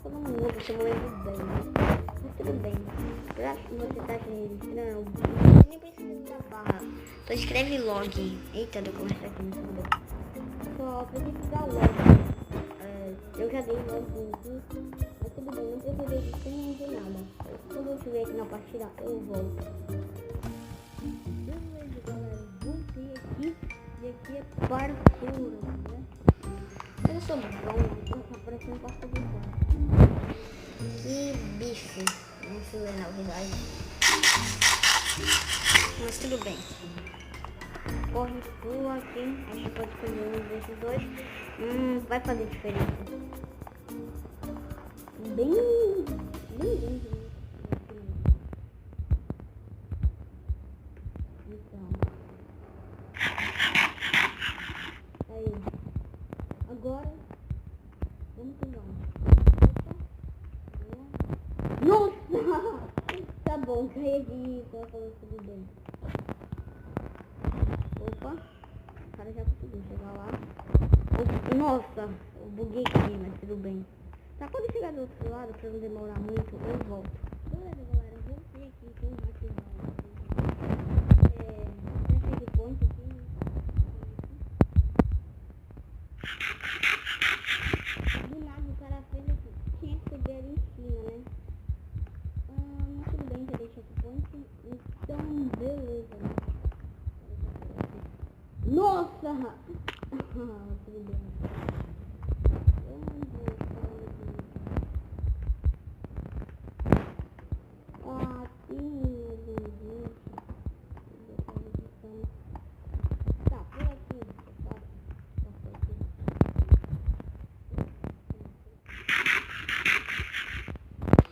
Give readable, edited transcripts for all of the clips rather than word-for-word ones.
passando muito, você morrendo bem, né? Mas tudo bem. Já que você tá se registrando, nem precisa da barra. Só escreve log. Eita, deu começar aqui no celular. Só precisa dar log. Eu já dei log aqui, mas tudo bem, não precisa registrar nem de nada. Quando eu estiver aqui na partida, eu volto. Beleza, galera, voltei aqui. E aqui é parkour, né? Eu sou bom, então tá parecendo parkour de fora. Que bicho. Não sei ler na verdade. Mas tudo bem. Corre, pula aqui. A gente pode escolher um desses dois. Vai fazer diferença. Bem lindo. Então. Aí. Agora. Vamos pegar um. Nossa! Tá bom, cai aqui. Tô falando tudo bem. Opa. O cara já conseguiu chegar lá. Nossa, eu buguei aqui, mas tudo bem. Tá, quando chegar do outro lado, pra não demorar muito, eu volto. Beleza, galera, eu voltei aqui, tem um hack tem checkpoint aqui, né? Do nada o cara fez aqui, tinha que subir ali em cima, né? Mas tudo bem, já dei checkpoint, então beleza, né? Nossa! Tudo bem. Tá, por aqui.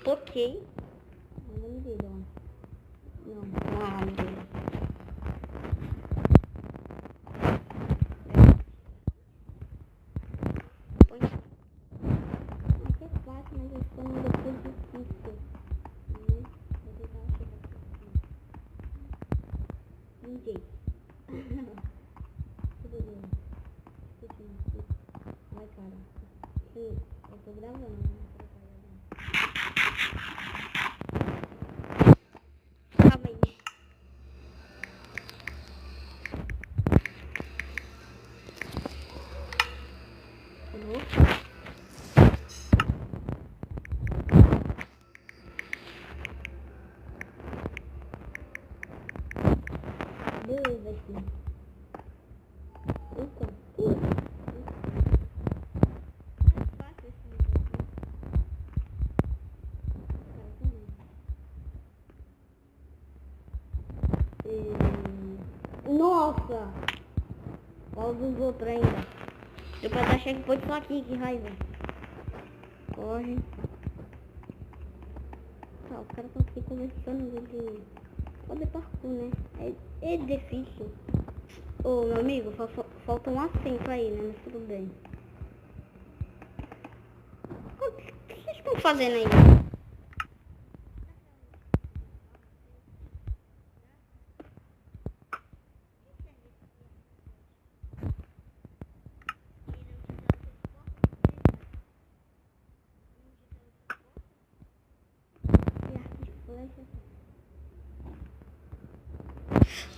Ok. Não me dei, não. Não, me dei. Aqui é fácil, mas eu estou no depois difícil. Vou tentar chegar aqui. Ninguém. Tudo bem. Ai, cara. Eu tô gravando, né? Calma aí. Beleza aqui. Eita. É fácil esse negócio. Nossa! Olha os outros ainda. Deu pra dar checkpoint só aqui, que raiva. Corre. Tá, os caras estão aqui conversando de fazer parkour, né? É difícil. Ô, meu amigo, falta um assento aí, né? Mas tudo bem. O que vocês estão fazendo aí?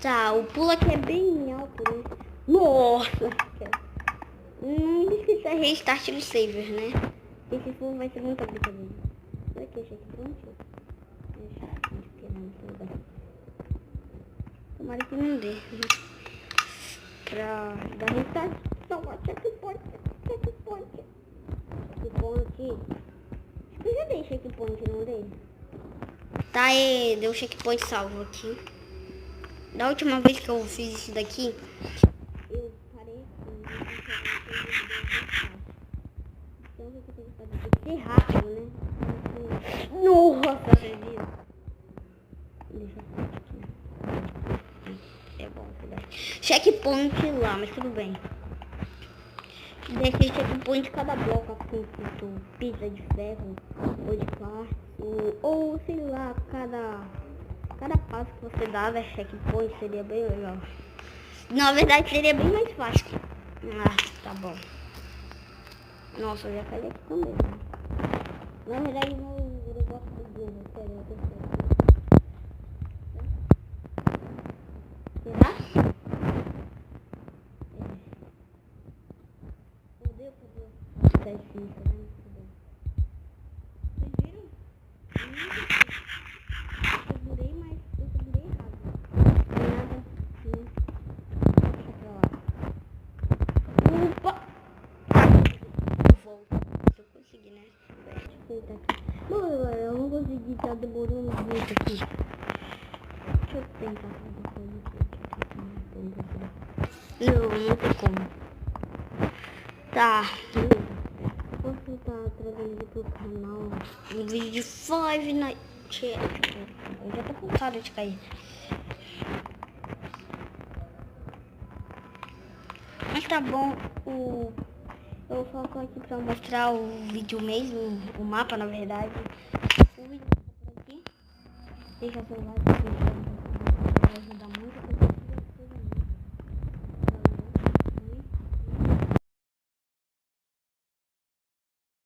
Tá, o pulo aqui é bem alto, né? Nossa! Não esqueci a restart do saver, né? Esse fogo vai ser muita brincadeira. Será que é checkpoint? Tomara que não dê. Pra dar restart. Toma, checkpoint. Checkpoint. Acho que eu já dei checkpoint, não dei? Tá, deu checkpoint salvo aqui. Da última vez que eu fiz isso daqui, eu parei então o que eu tenho que fazer? Tem que ser rápido, né? Nossa, você viu? Deixa eu ver aqui. É bom, checkpoint lá, mas tudo bem. Deixei checkpoint de cada bloco, assim, tipo pizza de ferro, ou de quarto, ou sei lá, cada passo que você dava é checkpoint, seria bem legal. Na verdade seria bem mais fácil. Tá bom. Nossa, eu já caí aqui também, né? Na verdade, eu gosto do Bruno, sério, eu gostei. Será? Meu Deus, tá difícil, né? Vocês viram? Eu segurei, mas eu segurei errado. Não é nada. Deixa pra lá. Opa! Eu volto. Se eu conseguir, né? Deixa eu tentar aqui. Mano, eu não consegui, tá demorando muito aqui. Deixa eu tentar fazer coisa aqui. Não tem como. Tá, beleza. Posso estar trazendo aqui pro canal um vídeo de Five Nights. Eu já tô cansado de cair. Mas tá bom, eu vou só aqui pra mostrar o vídeo mesmo, o mapa na verdade. O vídeo tá por aqui. Deixa seu like.